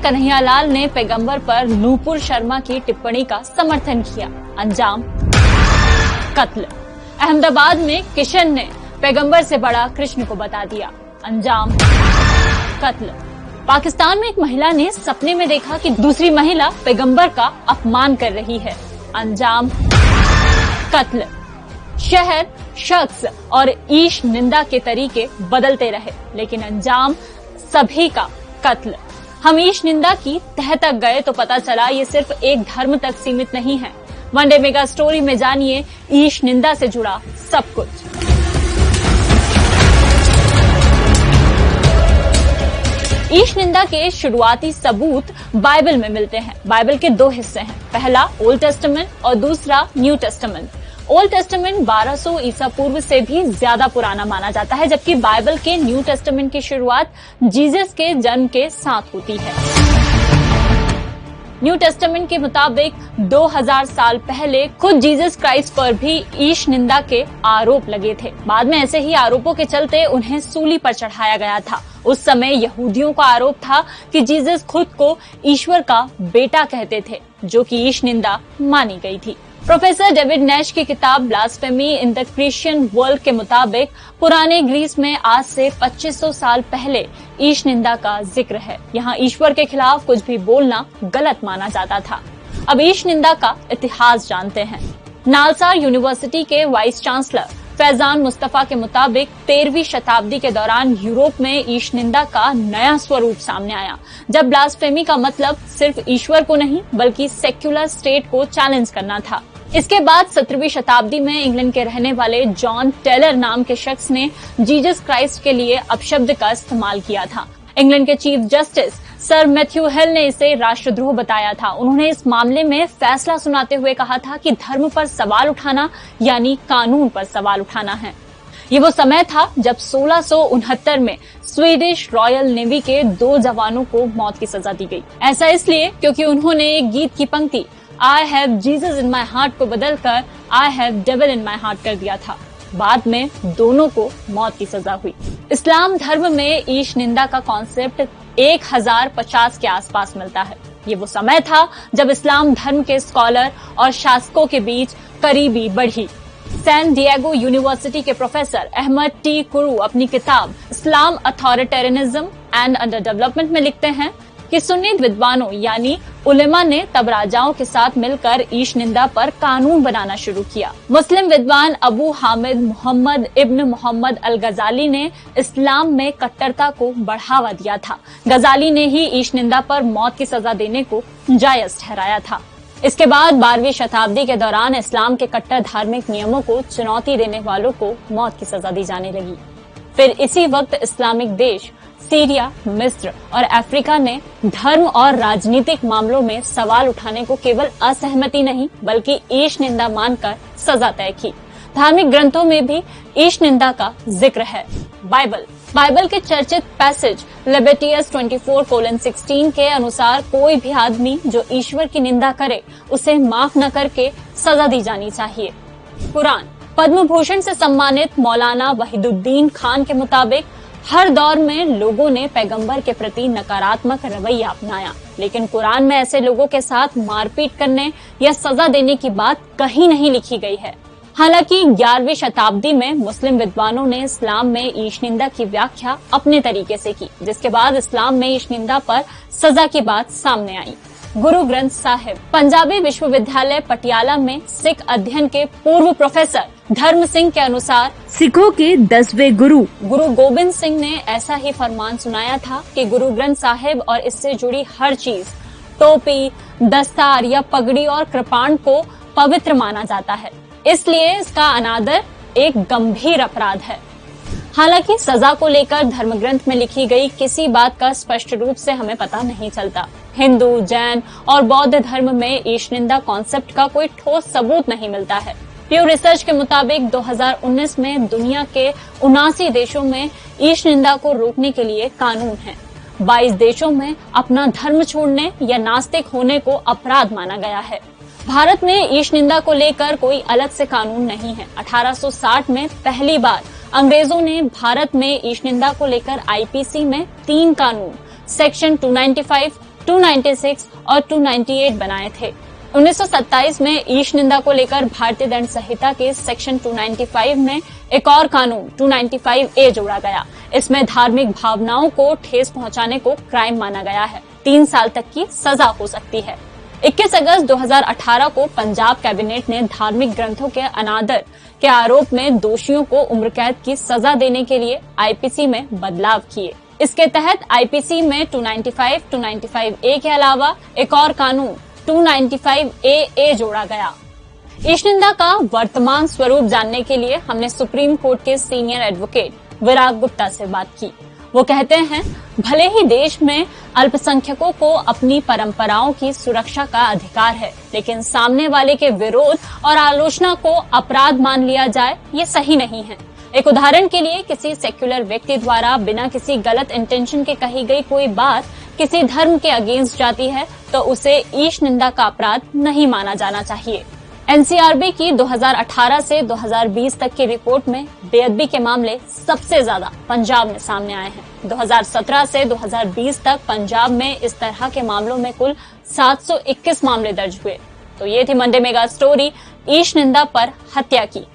कन्हैयालाल ने पैगंबर पर नूपुर शर्मा की टिप्पणी का समर्थन किया। अंजाम कत्ल। अहमदाबाद में किशन ने पैगंबर से बड़ा कृष्ण को बता दिया। अंजाम कत्ल। पाकिस्तान में एक महिला ने सपने में देखा कि दूसरी महिला पैगंबर का अपमान कर रही है। अंजाम कत्ल। शहर, शख्स और ईश निंदा के तरीके बदलते रहे, लेकिन अंजाम सभी का कत्ल। हम ईश निंदा की तह तक गए तो पता चला ये सिर्फ एक धर्म तक सीमित नहीं है। वनडे मेगा स्टोरी में जानिए ईश निंदा से जुड़ा सब कुछ। ईश निंदा के शुरुआती सबूत बाइबल में मिलते हैं। बाइबल के दो हिस्से हैं, पहला ओल्ड टेस्टामेंट और दूसरा न्यू टेस्टामेंट। ओल्ड टेस्टामेंट 1200 ईसा पूर्व से भी ज्यादा पुराना माना जाता है, जबकि बाइबल के न्यू टेस्टामेंट की शुरुआत जीसस के जन्म के साथ होती है। न्यू टेस्टामेंट के मुताबिक 2000 साल पहले खुद जीसस क्राइस्ट पर भी ईश निंदा के आरोप लगे थे। बाद में ऐसे ही आरोपों के चलते उन्हें सूली पर चढ़ाया गया था। उस समय यहूदियों का आरोप था कि जीसस खुद को ईश्वर का बेटा कहते थे, जो कि ईश निंदा मानी गई थी। प्रोफेसर डेविड नैश की किताब blasphemy in the Christian world के मुताबिक पुराने ग्रीस में आज से 2500 साल पहले ईश निंदा का जिक्र है। यहाँ ईश्वर के खिलाफ कुछ भी बोलना गलत माना जाता था। अब ईश निंदा का इतिहास जानते हैं। नालसा यूनिवर्सिटी के वाइस चांसलर फैजान मुस्तफा के मुताबिक 13वीं शताब्दी के दौरान यूरोप में ईश निंदा का नया स्वरूप सामने आया, जब ब्लास्फेमी का मतलब सिर्फ ईश्वर को नहीं बल्कि सेक्युलर स्टेट को चैलेंज करना था। इसके बाद 17वीं शताब्दी में इंग्लैंड के रहने वाले जॉन टेलर नाम के शख्स ने जीसस क्राइस्ट के लिए अपशब्द का इस्तेमाल किया था। इंग्लैंड के चीफ जस्टिस सर मैथ्यू हिल ने इसे राष्ट्रद्रोह बताया था। उन्होंने इस मामले में फैसला सुनाते हुए कहा था कि धर्म पर सवाल उठाना यानी कानून पर सवाल उठाना है। ये वो समय था जब 1669 में स्वीडिश रॉयल नेवी के 2 जवानों को मौत की सजा दी गई। ऐसा इसलिए क्योंकि उन्होंने एक गीत की पंक्ति I have Jesus in my heart को बदलकर I have devil in my heart कर दिया था। बाद में दोनों को मौत की सजा हुई। इस्लाम धर्म में ईश निंदा का कॉन्सेप्ट 1050 के आसपास मिलता है। ये वो समय था जब इस्लाम धर्म के स्कॉलर और शासकों के बीच करीबी बढ़ी। सैन डिएगो यूनिवर्सिटी के प्रोफेसर अहमद टी कुरू अपनी किताब इस्लाम अथॉरिटेरियनिज्म एंड अंडर डेवलपमेंट में लिखते हैं कि सुन्नी विद्वानों यानी उलेमा ने तब राजाओं के साथ मिलकर ईश निंदा पर कानून बनाना शुरू किया। मुस्लिम विद्वान अबू हामिद मोहम्मद इब्न मोहम्मद अल गजाली ने इस्लाम में कट्टरता को बढ़ावा दिया था। गजाली ने ही ईश निंदा पर मौत की सजा देने को जायज ठहराया था। इसके बाद 12वीं शताब्दी के दौरान इस्लाम के कट्टर धार्मिक नियमों को चुनौती देने वालों को मौत की सजा दी जाने लगी। फिर इसी वक्त इस्लामिक देश सीरिया, मिस्र और अफ्रीका ने धर्म और राजनीतिक मामलों में सवाल उठाने को केवल असहमति नहीं बल्कि ईश निंदा मानकर सजा तय की। धार्मिक ग्रंथों में भी ईश निंदा का जिक्र है। बाइबल के चर्चित पैसेज लेविटियस 24:16 के अनुसार कोई भी आदमी जो ईश्वर की निंदा करे उसे माफ न करके सजा दी जानी चाहिए। कुरान पद्म भूषण से सम्मानित मौलाना वहीदुद्दीन खान के मुताबिक हर दौर में लोगों ने पैगंबर के प्रति नकारात्मक रवैया अपनाया, लेकिन कुरान में ऐसे लोगों के साथ मारपीट करने या सजा देने की बात कहीं नहीं लिखी गई है। हालांकि 11वीं शताब्दी में मुस्लिम विद्वानों ने इस्लाम में ईश निंदा की व्याख्या अपने तरीके से की, जिसके बाद इस्लाम में ईश निंदा पर सजा की बात सामने आई। गुरु ग्रंथ साहिब पंजाबी विश्वविद्यालय पटियाला में सिख अध्ययन के पूर्व प्रोफेसर धर्म सिंह के अनुसार सिखों के 10वें गुरु गोबिंद सिंह ने ऐसा ही फरमान सुनाया था कि गुरु ग्रंथ साहिब और इससे जुड़ी हर चीज, टोपी, दस्तार या पगड़ी और कृपाण को पवित्र माना जाता है, इसलिए इसका अनादर एक गंभीर अपराध है। हालांकि सजा को लेकर धर्म ग्रंथ में लिखी गई किसी बात का स्पष्ट रूप से हमें पता नहीं चलता। हिंदू, जैन और बौद्ध धर्म में ईश निंदा कॉन्सेप्ट का कोई ठोस सबूत नहीं मिलता है। प्यू रिसर्च के मुताबिक 2019 में दुनिया के 79 देशों में ईश निंदा को रोकने के लिए कानून है। 22 देशों में अपना धर्म छोड़ने या नास्तिक होने को अपराध माना गया है। भारत में ईश निंदा को लेकर कोई अलग से कानून नहीं है। 1860 में पहली बार अंग्रेजों ने भारत में ईश निंदा को लेकर आईपीसी में 3 कानून सेक्शन 295, 296 और 298 बनाए थे। 1927 में ईश निंदा को लेकर भारतीय दंड संहिता के सेक्शन 295 में एक और कानून 295A जोड़ा गया। इसमें धार्मिक भावनाओं को ठेस पहुंचाने को क्राइम माना गया है। 3 साल तक की सजा हो सकती है। 21 अगस्त 2018 को पंजाब कैबिनेट ने धार्मिक ग्रंथों के अनादर के आरोप में दोषियों को उम्र कैद की सजा देने के लिए आईपीसी में बदलाव किए। इसके तहत आईपीसी में 295, 295A के अलावा एक और कानून 295AA जोड़ा गया। ईश निंदा का वर्तमान स्वरूप जानने के लिए हमने सुप्रीम कोर्ट के सीनियर एडवोकेट विराग गुप्ता से बात की। वो कहते हैं, भले ही देश में अल्पसंख्यकों को अपनी परंपराओं की सुरक्षा का अधिकार है, लेकिन सामने वाले के विरोध और आलोचना को अपराध मान लिया जाए, ये सही नहीं है। एक उदाहरण के लिए, किसी सेक्युलर व्यक्ति द्वारा बिना किसी गलत इंटेंशन के कही गई कोई बात किसी धर्म के अगेंस्ट जाती है तो उसे ईश निंदा का अपराध नहीं माना जाना चाहिए। एनसीआरबी की 2018 से 2020 तक की रिपोर्ट में बेअदबी के मामले सबसे ज्यादा पंजाब में सामने आए हैं। 2017 से 2020 तक पंजाब में इस तरह के मामलों में कुल 721 मामले दर्ज हुए। तो ये थी मंडे मेगा स्टोरी, ईश निंदा पर हत्या की।